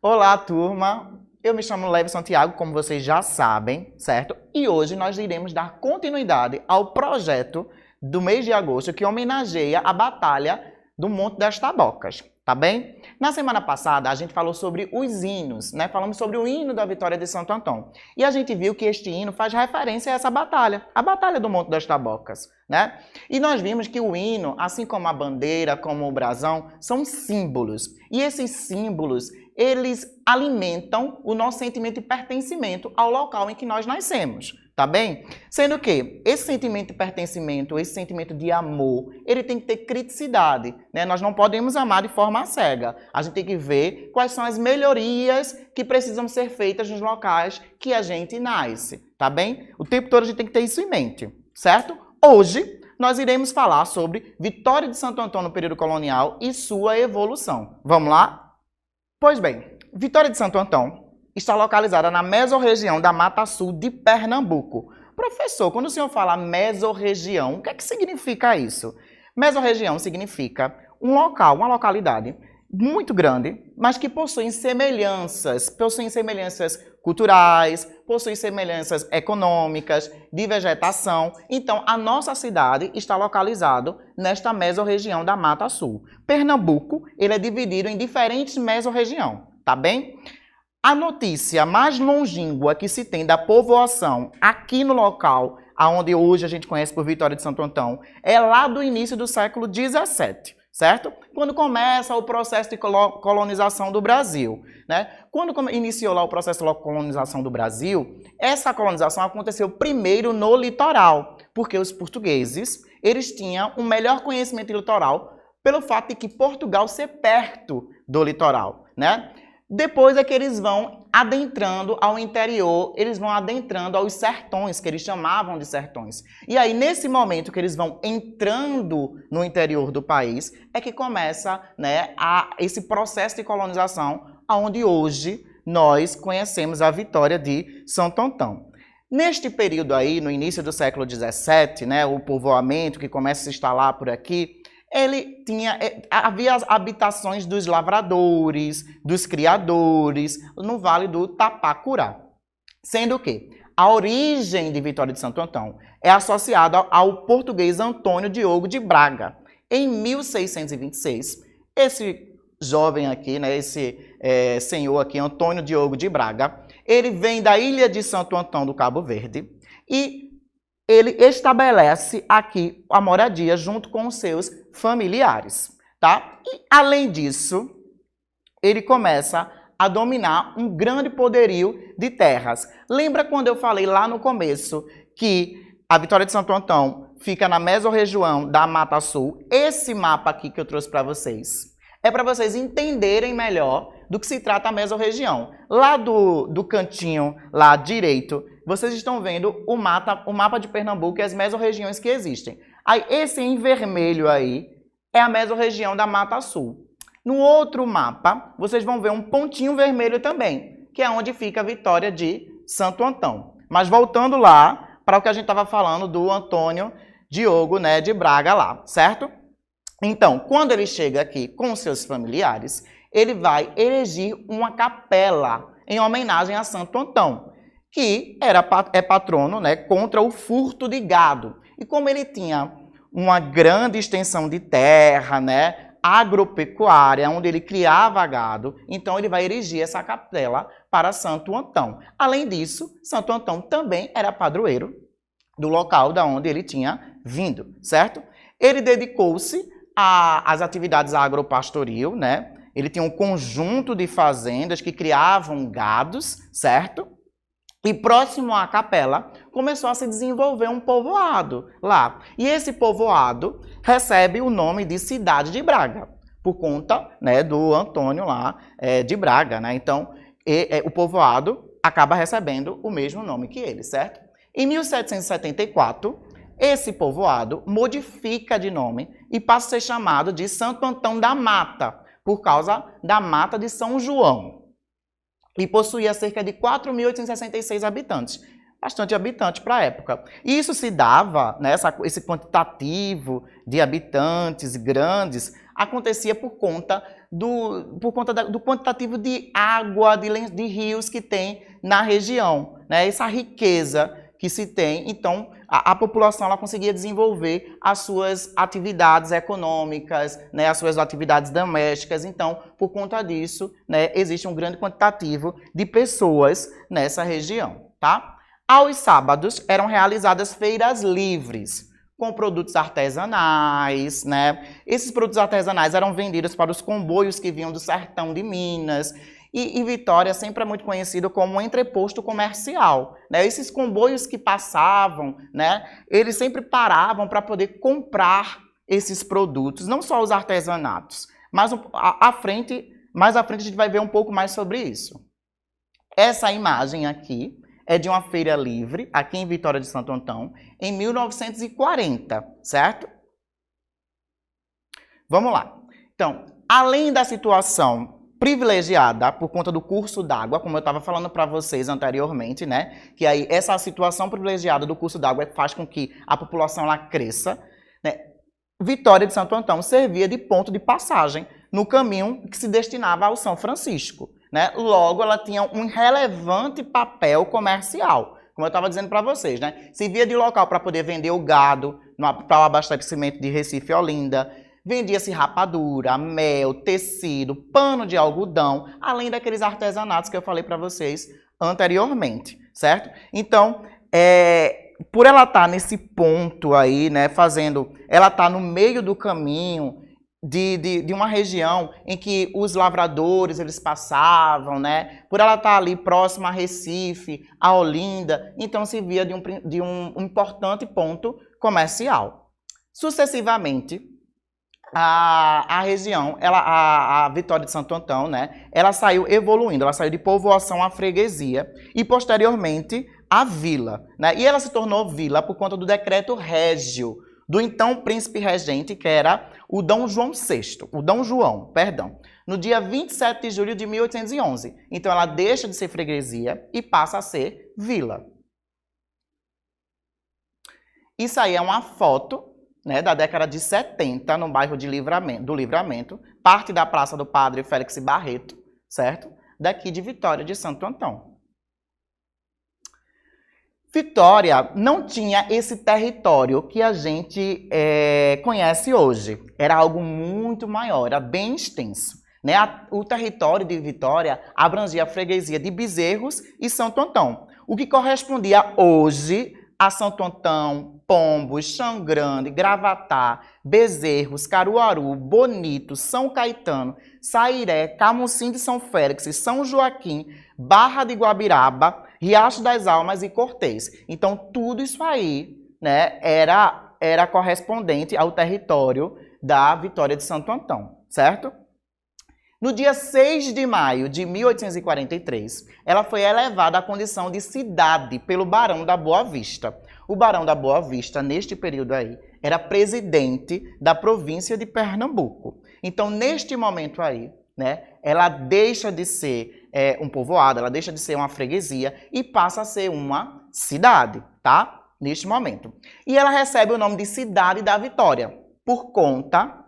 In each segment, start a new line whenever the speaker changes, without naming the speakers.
Olá, turma! Eu me chamo Levison Thiago, como vocês já sabem, certo? E hoje nós iremos dar continuidade ao projeto do mês de agosto que homenageia a Batalha do Monte das Tabocas, tá bem? Na semana passada a gente falou sobre os hinos, né? Falamos sobre o hino da vitória de Santo Antão. E a gente viu que este hino faz referência a essa batalha, a Batalha do Monte das Tabocas, né? E nós vimos que o hino, assim como a bandeira, como o brasão, são símbolos. E esses símbolos, eles alimentam o nosso sentimento de pertencimento ao local em que nós nascemos, tá bem? Sendo que esse sentimento de pertencimento, esse sentimento de amor, ele tem que ter criticidade, né? Nós não podemos amar de forma cega. A gente tem que ver quais são as melhorias que precisam ser feitas nos locais que a gente nasce, tá bem? O tempo todo a gente tem que ter isso em mente, certo? Hoje, nós iremos falar sobre Vitória de Santo Antão no período colonial e sua evolução. Vamos lá? Pois bem, Vitória de Santo Antão está localizada na mesorregião da Mata Sul de Pernambuco. Professor, quando o senhor fala mesorregião, o que é que significa isso? Mesorregião significa um local, uma localidade muito grande, mas que possui semelhanças culturais, possui semelhanças econômicas, de vegetação. Então, a nossa cidade está localizada nesta mesorregião da Mata Sul. Pernambuco, ele é dividido em diferentes mesorregiões, tá bem? A notícia mais longínqua que se tem da povoação aqui no local, onde hoje a gente conhece por Vitória de Santo Antão, é lá do início do século XVII. Certo? Quando começa o processo de colonização do Brasil, né? Quando iniciou lá o processo de colonização do Brasil, essa colonização aconteceu primeiro no litoral, porque os portugueses, eles tinham um melhor conhecimento litoral pelo fato de que Portugal ser perto do litoral, né? Depois é que eles vão adentrando ao interior, eles vão adentrando aos sertões, que eles chamavam de sertões. E aí, nesse momento que eles vão entrando no interior do país, é que começa, né, esse processo de colonização, onde hoje nós conhecemos a Vitória de Santo Antão. Neste período aí, no início do século XVII, né, o povoamento que começa a se instalar por aqui, havia as habitações dos lavradores, dos criadores, no Vale do Tapacurá. Sendo que a origem de Vitória de Santo Antão é associada ao português Antônio Diogo de Braga. Em 1626, esse jovem aqui, né, esse senhor aqui, Antônio Diogo de Braga, ele vem da ilha de Santo Antão do Cabo Verde e ele estabelece aqui a moradia junto com os seus familiares, tá? E, além disso, ele começa a dominar um grande poderio de terras. Lembra quando eu falei lá no começo que a Vitória de Santo Antão fica na mesorregião da Mata Sul? Esse mapa aqui que eu trouxe para vocês é para vocês entenderem melhor do que se trata a mesorregião. Lá do cantinho, lá direito, vocês estão vendo o mapa de Pernambuco e as mesorregiões que existem. Aí, esse em vermelho aí é a mesorregião da Mata Sul. No outro mapa, vocês vão ver um pontinho vermelho também, que é onde fica a Vitória de Santo Antão. Mas voltando lá para o que a gente estava falando do Antônio Diogo, né, de Braga lá, certo? Então, quando ele chega aqui com seus familiares, ele vai erigir uma capela em homenagem a Santo Antão, que é patrono, né, contra o furto de gado. E como ele tinha uma grande extensão de terra, né, agropecuária, onde ele criava gado, então ele vai erigir essa capela para Santo Antão. Além disso, Santo Antão também era padroeiro do local da onde ele tinha vindo, certo? Ele dedicou-se às atividades agropastoril, né? Ele tinha um conjunto de fazendas que criavam gados, certo? E próximo à capela, começou a se desenvolver um povoado lá. E esse povoado recebe o nome de Cidade de Braga, por conta, né, do Antônio lá de Braga, né? Então, o povoado acaba recebendo o mesmo nome que ele, certo? Em 1774, esse povoado modifica de nome e passa a ser chamado de Santo Antão da Mata, por causa da Mata de São João. E possuía cerca de 4.866 habitantes. bastante habitante para a época. E isso se dava, né, esse quantitativo de habitantes grandes, acontecia por conta do quantitativo de água, de rios que tem na região, né, essa riqueza que se tem. Então, a população ela conseguia desenvolver as suas atividades econômicas, né, as suas atividades domésticas. Então, por conta disso, né, existe um grande quantitativo de pessoas nessa região, tá? Aos sábados eram realizadas feiras livres, com produtos artesanais, né? Esses produtos artesanais eram vendidos para os comboios que vinham do sertão de Minas. E Vitória sempre é muito conhecido como um entreposto comercial, né? Esses comboios que passavam, né, eles sempre paravam para poder comprar esses produtos, não só os artesanatos, mas mais à frente a gente vai ver um pouco mais sobre isso. Essa imagem aqui é de uma feira livre, aqui em Vitória de Santo Antão, em 1940, certo? Vamos lá. Então, além da situação privilegiada por conta do curso d'água, como eu estava falando para vocês anteriormente, né? Que aí essa situação privilegiada do curso d'água faz com que a população lá cresça, né? Vitória de Santo Antão servia de ponto de passagem no caminho que se destinava ao São Francisco, né? Logo, ela tinha um relevante papel comercial, como eu estava dizendo para vocês, né? Servia de local para poder vender o gado para o abastecimento de Recife e Olinda. Vendia-se rapadura, mel, tecido, pano de algodão, além daqueles artesanatos que eu falei para vocês anteriormente, certo? Então, por ela estar nesse ponto aí, né, ela está no meio do caminho de uma região em que os lavradores eles passavam, né? Por ela estar ali próxima a Recife, a Olinda, então se via de um importante ponto comercial. Sucessivamente, a região, a Vitória de Santo Antão, né, ela saiu evoluindo, ela saiu de povoação à freguesia e, posteriormente, à vila, né, e ela se tornou vila por conta do decreto régio do então príncipe regente, que era o Dom João VI, no dia 27 de julho de 1811. Então, ela deixa de ser freguesia e passa a ser vila. Isso aí é uma foto, né, da década de 70, no bairro do Livramento, parte da Praça do Padre Félix Barreto, certo? Daqui de Vitória de Santo Antão. Vitória não tinha esse território que a gente conhece hoje. Era algo muito maior, era bem extenso, né? O território de Vitória abrangia a freguesia de Bezerros e Santo Antão, o que correspondia hoje a Santo Antão, Pombos, Chão Grande, Gravatá, Bezerros, Caruaru, Bonito, São Caetano, Sairé, Camusim de São Félix, São Joaquim, Barra de Guabiraba, Riacho das Almas e Cortês. Então, tudo isso aí, né, era correspondente ao território da Vitória de Santo Antão, certo? No dia 6 de maio de 1843, ela foi elevada à condição de cidade pelo Barão da Boa Vista. O Barão da Boa Vista, neste período aí, era presidente da província de Pernambuco. Então, neste momento aí, né, ela deixa de ser um povoado, ela deixa de ser uma freguesia e passa a ser uma cidade, tá? Neste momento. E ela recebe o nome de Cidade da Vitória, por conta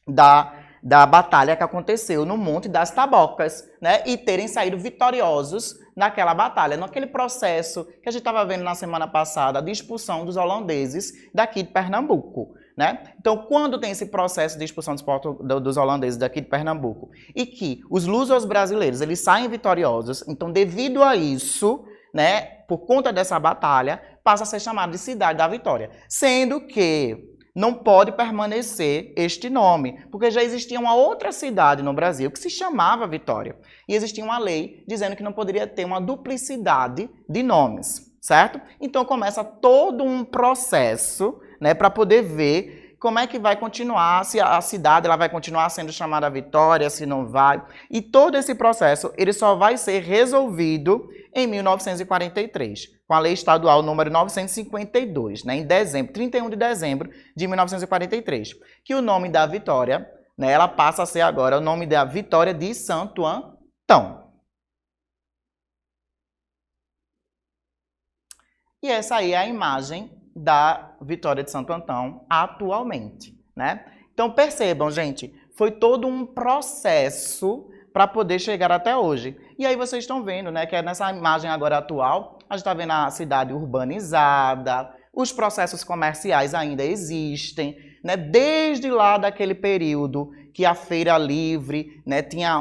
da batalha que aconteceu no Monte das Tabocas, né? E terem saído vitoriosos naquela batalha, naquele processo que a gente estava vendo na semana passada, de expulsão dos holandeses daqui de Pernambuco, né? Então, quando tem esse processo de expulsão dos holandeses daqui de Pernambuco e que os lusos brasileiros eles saem vitoriosos, então, devido a isso, né, por conta dessa batalha, passa a ser chamado de Cidade da Vitória, sendo que não pode permanecer este nome, porque já existia uma outra cidade no Brasil que se chamava Vitória. E existia uma lei dizendo que não poderia ter uma duplicidade de nomes, certo? Então começa todo um processo, né, para poder ver como é que vai continuar, se a cidade ela vai continuar sendo chamada Vitória, se não vai. E todo esse processo ele só vai ser resolvido em 1943, com a Lei Estadual número 952, né, em dezembro, 31 de dezembro de 1943, que o nome da Vitória, né, ela passa a ser agora o nome da Vitória de Santo Antão. E essa aí é a imagem da Vitória de Santo Antão atualmente, né? Então percebam, gente, foi todo um processo para poder chegar até hoje. E aí vocês estão vendo, né, que é nessa imagem agora atual, a gente está vendo a cidade urbanizada, os processos comerciais ainda existem, né, desde lá daquele período que a feira livre, né, tinha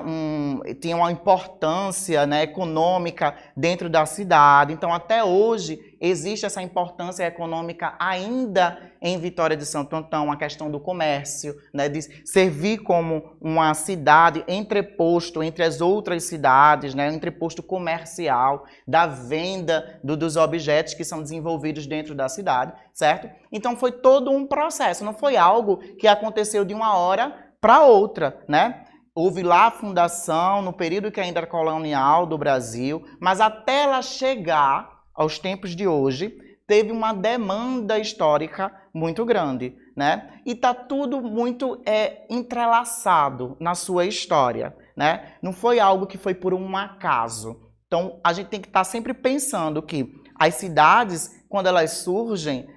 uma importância, né, econômica dentro da cidade. Então, até hoje, existe essa importância econômica ainda em Vitória de Santo Antão, a questão do comércio, né, de servir como uma cidade entreposto entre as outras cidades, né, entreposto comercial, da venda dos objetos que são desenvolvidos dentro da cidade, certo? Então, foi todo um processo, não foi algo que aconteceu de uma hora para outra, né? Houve lá a fundação, no período que ainda era colonial do Brasil, mas até ela chegar aos tempos de hoje, teve uma demanda histórica muito grande, né? E tá tudo muito entrelaçado na sua história, né? Não foi algo que foi por um acaso. Então, a gente tem que estar sempre pensando que as cidades, quando elas surgem,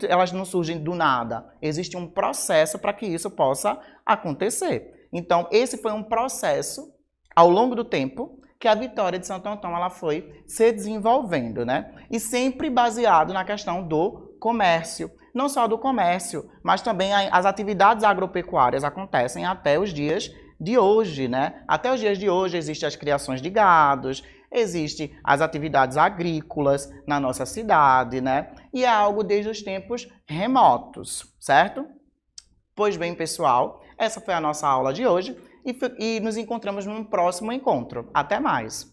elas não surgem do nada. Existe um processo para que isso possa acontecer. Então, esse foi um processo, ao longo do tempo, que a Vitória de Santo Antão ela foi se desenvolvendo, né? E sempre baseado na questão do comércio. Não só do comércio, mas também as atividades agropecuárias acontecem até os dias de hoje, né? Até os dias de hoje existem as criações de gados, existem as atividades agrícolas na nossa cidade, né? E é algo desde os tempos remotos, certo? Pois bem, pessoal, essa foi a nossa aula de hoje e nos encontramos num próximo encontro. Até mais!